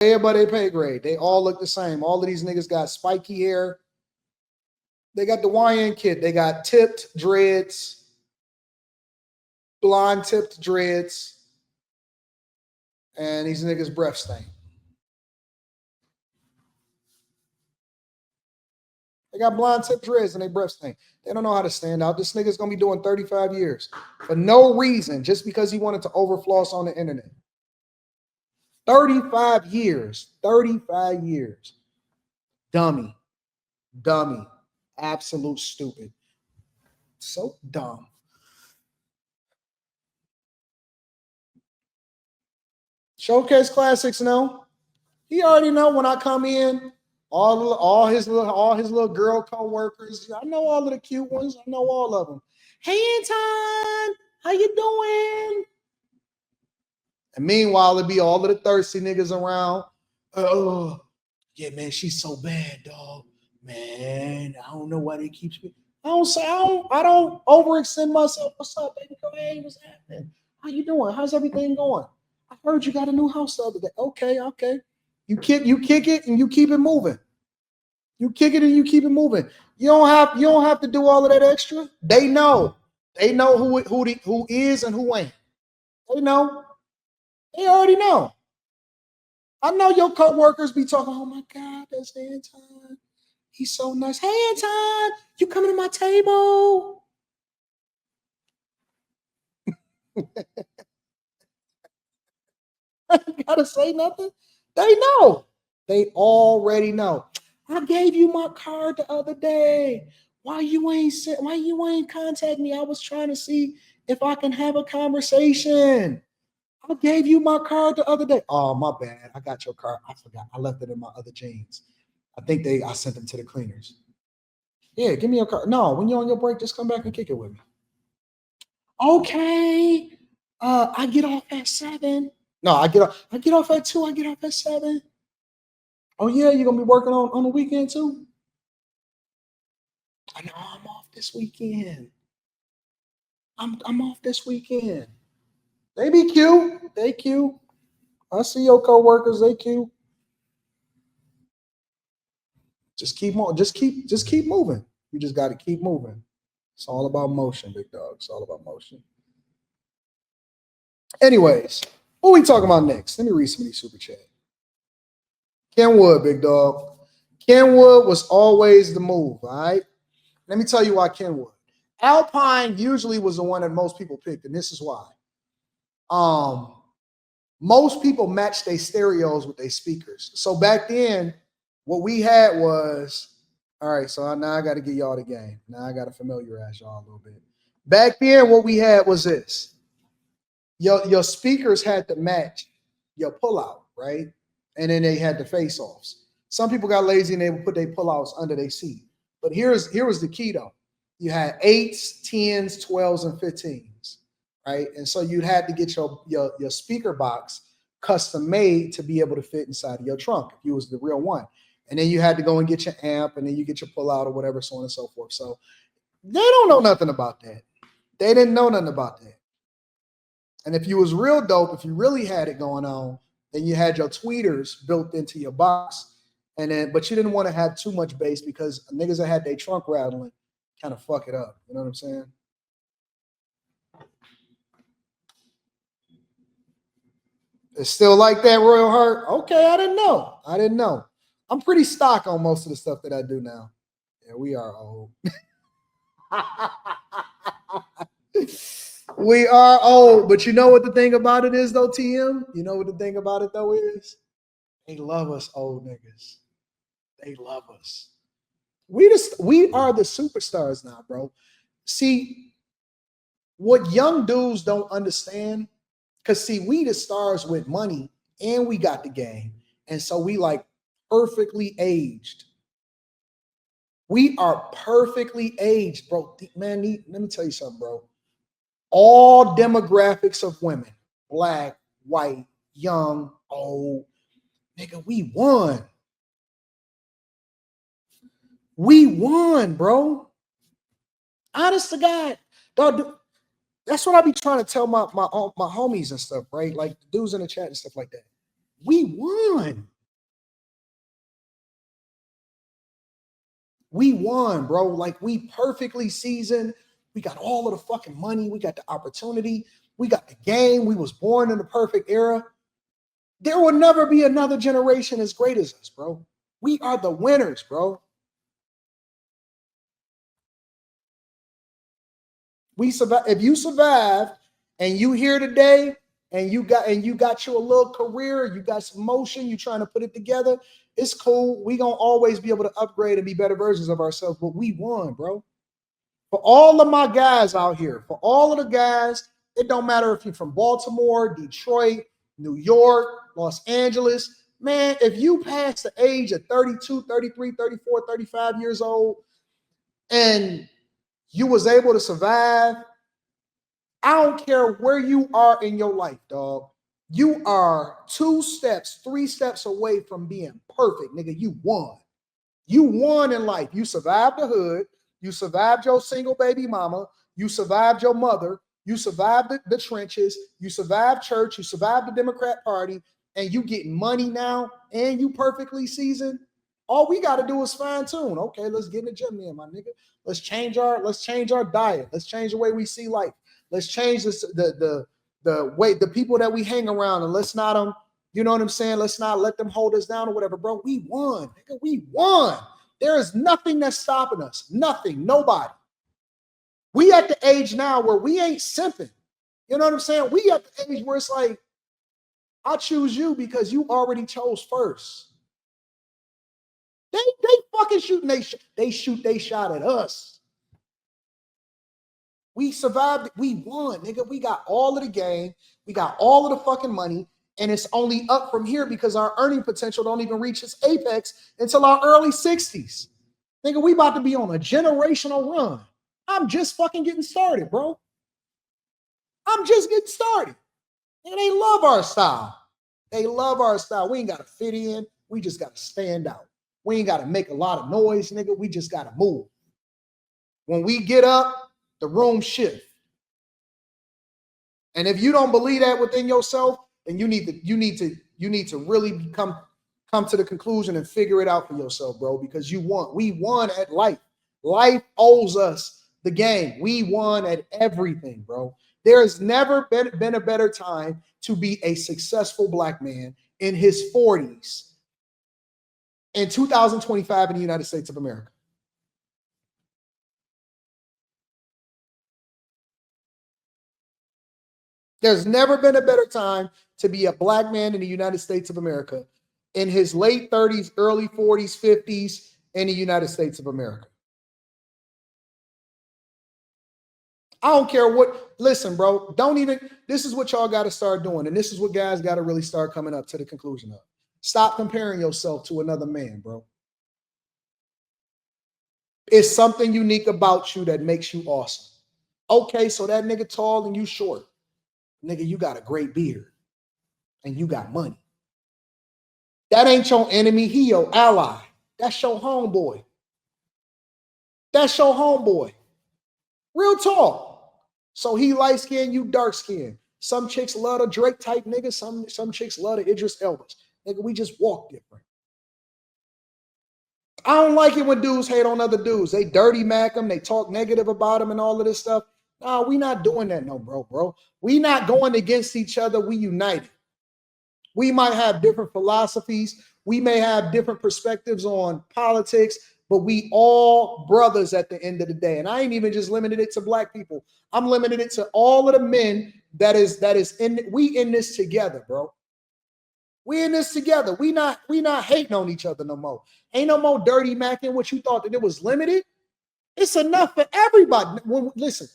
Everybody pay grade. They all look the same. All of these niggas got spiky hair. They got the YN kid. They got tipped dreads, blonde tipped dreads, and these niggas breath stink. They got blonde tipped dreads and they breath stink. They don't know how to stand out. This nigga's gonna be doing 35 years for no reason, just because he wanted to overfloss on the internet. 35 years. 35 years. Dummy. Dummy. Absolute stupid. So dumb. Showcase Classics, no. He already know when I come in, all his little girl co-workers. I know all of the cute ones. I know all of them. Hey Anton, how you doing? And meanwhile, it'd be all of the thirsty niggas around. Oh, yeah, man, she's so bad, dog. Man, I don't know why they keep me. I don't overextend myself. What's up, baby? Hey, what's happening? How you doing? How's everything going? I heard you got a new house the other day. Okay. You kick it and you keep it moving. You kick it and you keep it moving. You don't have to do all of that extra. They know. They know who is and who ain't. They know. They already know. I know your co-workers be talking, oh my God, that's Anton. He's so nice. Hey, Anton, you coming to my table? I gotta say nothing. They know. They already know. I gave you my card the other day. Why you ain't contact me? I was trying to see if I can have a conversation. I gave you my card the other day. Oh, my bad. I got your card. I forgot. I left it in my other jeans. I sent them to the cleaners. Yeah, give me your card. No, when you're on your break, just come back and kick it with me. Okay. I get off at 7. No, I get off at 2. I get off at 7. Oh yeah, you're gonna be working on the weekend too? I know I'm off this weekend. I'm off this weekend. They be cute. They cute. I see your co-workers, they cute. Just keep on, just keep moving. You just gotta keep moving. It's all about motion, big dog. It's all about motion. Anyways, what we talking about next? Let me read some of these super chat. Kenwood, big dog. Kenwood was always the move, all right? Let me tell you why Kenwood. Alpine usually was the one that most people picked, and this is why. Most people matched their stereos with their speakers. So back then, what we had was, all right, so now I got to get y'all the game. Now I got to familiarize y'all a little bit. Back then, what we had was this. Your speakers had to match your pullout, right? And then they had the face-offs. Some people got lazy and they would put their pullouts under their seat. But here was the key though. You had 8s, 10s, 12s, and 15s, right? And so you had to get your speaker box custom made to be able to fit inside of your trunk if you was the real one. And then you had to go and get your amp, and then you get your pullout or whatever, so on and so forth. So they don't know nothing about that. They didn't know nothing about that. And if you was real dope, if you really had it going on, then you had your tweeters built into your box. But you didn't want to have too much bass because niggas that had their trunk rattling kind of fuck it up. You know what I'm saying? It's still like that, Royal Heart? Okay, I didn't know. I'm pretty stock on most of the stuff that I do now. Yeah, we are old. We are old, but you know what the thing about it is though, TM? You know what the thing about it though is? They love us old niggas. They love us. We are the superstars now, bro. See, what young dudes don't understand, because see, we the stars with money and we got the game. And so we like perfectly aged. We are perfectly aged, bro. Man, let me tell you something, bro. All demographics of women, black, white, young, old, nigga, we won. We won, bro. Honest to God, dog, that's what I be trying to tell my homies and stuff, right? Like the dudes in the chat and stuff like that. We won. We won, bro. Like, we perfectly seasoned. We got all of the fucking money. We got the opportunity. We got the game. We was born in the perfect era. There will never be another generation as great as us, bro. We are the winners, bro. We survive. If you survive and you here today and you got you a little career, you got some motion, you trying to put it together, it's cool. We gonna always be able to upgrade and be better versions of ourselves. But we won, bro. For all of my guys out here, for all of the guys, it don't matter if you're from Baltimore, Detroit, New York, Los Angeles. Man, if you pass the age of 32, 33, 34, 35 years old, and you was able to survive, I don't care where you are in your life, dog. You are 2 steps, 3 steps away from being perfect, nigga. You won. You won in life. You survived the hood. You survived your single baby mama. You survived your mother. You survived the trenches. You survived church. You survived the Democrat Party. And you get money now and you perfectly seasoned. All we got to do is fine tune. Okay, let's get in the gym then, my nigga. Let's change our diet. Let's change the way we see life. Let's change this, the way the people that we hang around, and let's not you know what I'm saying? Let's not let them hold us down or whatever, bro. We won, nigga. We won. There is nothing that's stopping us. Nothing. Nobody. We at the age now where we ain't simping. You know what I'm saying? We at the age where it's like, I choose you because you already chose first. They fucking shooting. They shot at us. We survived. We won, nigga. We got all of the game. We got all of the fucking money. And it's only up from here because our earning potential don't even reach its apex until our early 60s. Nigga, we about to be on a generational run. I'm just fucking getting started, bro. I'm just getting started. And they love our style. They love our style. We ain't got to fit in. We just got to stand out. We ain't got to make a lot of noise, nigga. We just got to move. When we get up, the room shift. And if you don't believe that within yourself, then you need to really come to the conclusion and figure it out for yourself, bro, because you won. We won at life. Life owes us the game. We won at everything, bro. There has never been a better time to be a successful black man in his 40s in 2025 in the United States of America. There's never been a better time to be a black man in the United States of America in his late 30s, early 40s, 50s in the United States of America. I don't care what, listen, bro, this is what y'all got to start doing. And this is what guys got to really start coming up to the conclusion of. Stop comparing yourself to another man, bro. It's something unique about you that makes you awesome. Okay, so that nigga tall and you short. Nigga, you got a great beard and you got money. That ain't your enemy. He your ally. That's your homeboy. That's your homeboy. Real talk. So he light skinned, you dark skinned. Some chicks love the Drake type nigga. Some chicks love the Idris Elba's. Nigga, we just walk different. I don't like it when dudes hate on other dudes. They dirty mac them. They talk negative about them and all of this stuff. No, we not doing that, no, bro. We not going against each other. We united. We might have different philosophies. We may have different perspectives on politics, but we all brothers at the end of the day. And I ain't even just limited it to black people. I'm limited it to all of the men that is we in this together, bro. We in this together. We not hating on each other no more. Ain't no more dirty macking what you thought that it was limited. It's enough for everybody. Listen,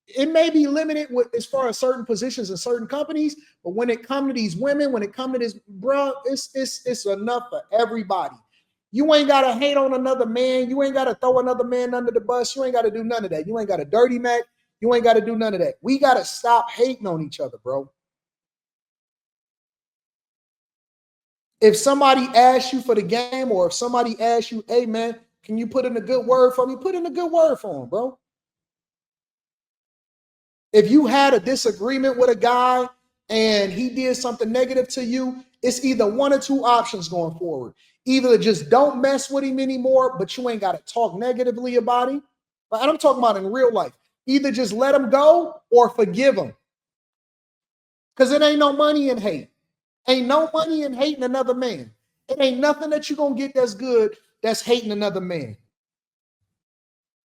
it may be limited with as far as certain positions in certain companies, but when it comes to these women, when it comes to this, bro, it's enough for everybody. You ain't gotta hate on another man. You ain't gotta throw another man under the bus. You ain't gotta do none of that. You ain't got a dirty mac. You ain't gotta do none of that. We gotta stop hating on each other, bro. If somebody asks you for the game, or if somebody asks you, hey man, can you put in a good word for me? Put in a good word for him, bro. If you had a disagreement with a guy and he did something negative to you, it's either one or two options going forward. Either just don't mess with him anymore, but you ain't got to talk negatively about him. But I'm talking about in real life. Either just let him go or forgive him. Because it ain't no money in hate. Ain't no money in hating another man. It ain't nothing that you're going to get that's good that's hating another man.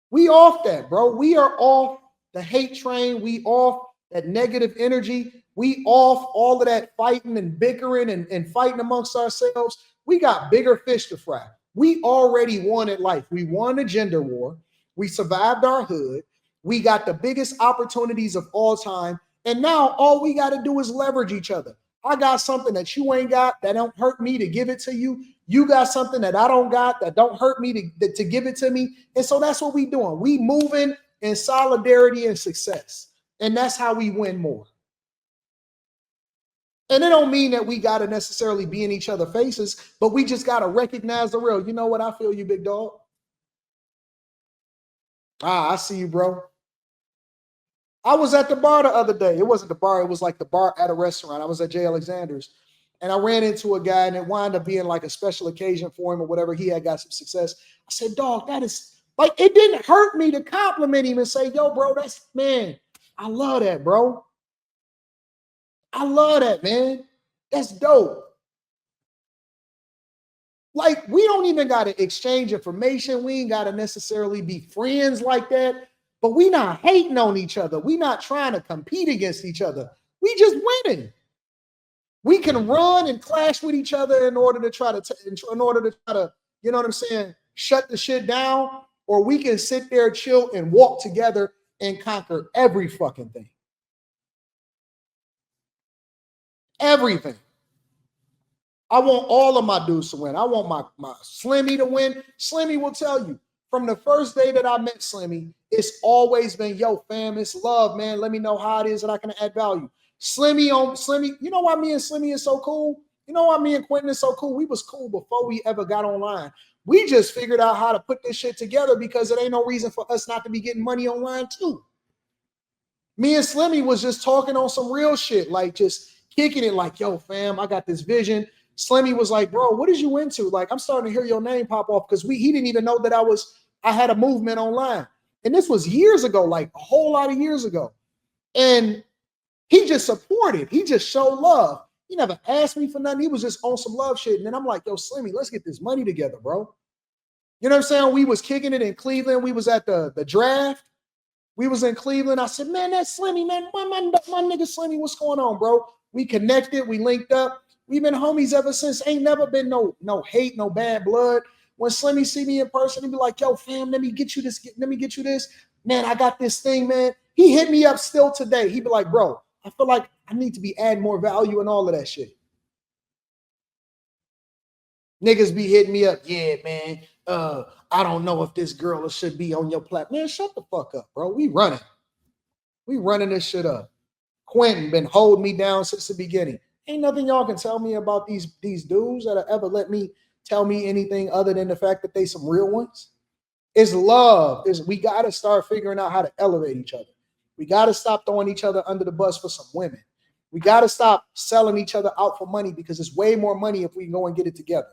We off that, bro. We are off the hate train. We off that negative energy. We off all of that fighting and bickering and fighting amongst ourselves. We got bigger fish to fry. We already won at life. We won a gender war. We survived our hood. We got the biggest opportunities of all time. And now all we got to do is leverage each other. I got something that you ain't got that don't hurt me to give it to you. You got something that I don't got that don't hurt me to give it to me. And so that's what we doing. We moving in solidarity and success. And that's how we win more. And it don't mean that we got to necessarily be in each other's faces, but we just got to recognize the real. You know what? I feel you, big dog. I see you, bro. I was at the bar the other day. It wasn't the bar. It was like the bar at a restaurant. I was at J. Alexander's. And I ran into a guy and it wound up being like a special occasion for him or whatever. He had got some success. I said, dog, that is like, it didn't hurt me to compliment him and say, yo, bro, that's, man, I love that, bro. I love that, man. That's dope. Like, we don't even got to exchange information. We ain't got to necessarily be friends like that, but we not hating on each other. We not trying to compete against each other. We just winning. We can run and clash with each other in order to try to, you know what I'm saying, shut the shit down, or we can sit there, chill, and walk together and conquer every fucking thing. Everything. I want all of my dudes to win. I want my Slimmy to win. Slimmy will tell you, from the first day that I met Slimmy, it's always been, yo, fam, it's love, man. Let me know how it is that I can add value. Slimmy, you know why me and Slimmy is so cool? You know why me and Quentin is so cool? We was cool before we ever got online. We just figured out how to put this shit together because it ain't no reason for us not to be getting money online too. Me and Slimmy was just talking on some real shit, like just kicking it like, yo, fam, I got this vision. Slimmy was like, bro, what is you into? Like, I'm starting to hear your name pop off because he didn't even know that I had a movement online. And this was years ago, like a whole lot of years ago. And he just supported. He just showed love. He never asked me for nothing. He was just on some love shit. And then I'm like, yo, Slimmy, let's get this money together, bro. You know what I'm saying? We was kicking it in Cleveland. We was at the draft. We was in Cleveland. I said, man, that's Slimmy, man. My nigga Slimmy, what's going on, bro? We connected. We linked up. We've been homies ever since. Ain't never been no hate, no bad blood. When Slimmy see me in person, he be like, yo, fam, let me get you this. Let me get you this. Man, I got this thing, man. He hit me up still today. He be like, bro, I feel like I need to be adding more value and all of that shit. Niggas be hitting me up. Yeah, man. I don't know if this girl should be on your platform. Man, shut the fuck up, bro. We running. We running this shit up. Quentin been holding me down since the beginning. Ain't nothing y'all can tell me about these dudes that ever let me tell me anything other than the fact that they some real ones. It's love. We got to start figuring out how to elevate each other. We got to stop throwing each other under the bus for some women. We got to stop selling each other out for money because it's way more money if we go and get it together.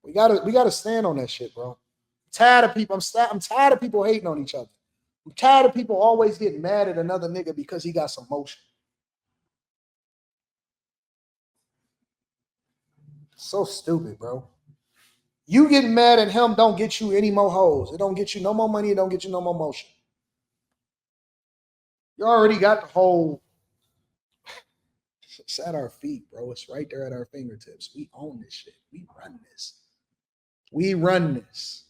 We gotta stand on that shit, bro. I'm tired of people. I'm tired of people hating on each other. I'm tired of people always getting mad at another nigga because he got some motion. So stupid, bro. You getting mad at him don't get you any more hoes. It don't get you no more money. It don't get you no more motion. You already got the whole. It's at our feet, bro. It's right there at our fingertips. We own this shit. We run this. We run this.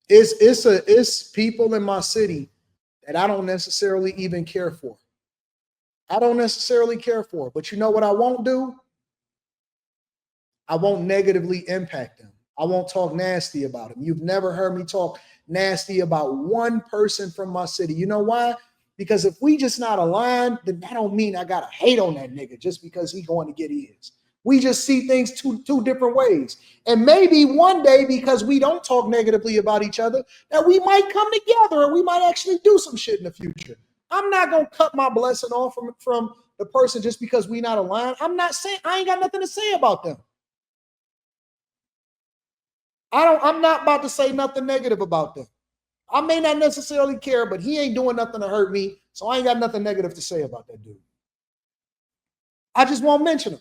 It's people in my city that I don't necessarily even care for. I don't necessarily care for. But you know what I won't do? I won't negatively impact them. I won't talk nasty about them. You've never heard me talk nasty about one person from my city. You know why? Because if we just not aligned, then that don't mean I gotta hate on that nigga just because he going to get his. We just see things two different ways. And maybe one day, because we don't talk negatively about each other, that we might come together and we might actually do some shit in the future. I'm not gonna cut my blessing off from the person just because we not aligned. I'm not saying I ain't got nothing to say about them. I'm not about to say nothing negative about them. I may not necessarily care, but he ain't doing nothing to hurt me, so I ain't got nothing negative to say about that dude. I just won't mention him.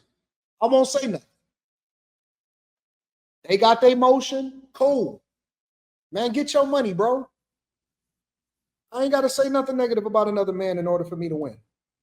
I won't say nothing. They got their motion, cool. Man, get your money, bro. I ain't got to say nothing negative about another man in order for me to win.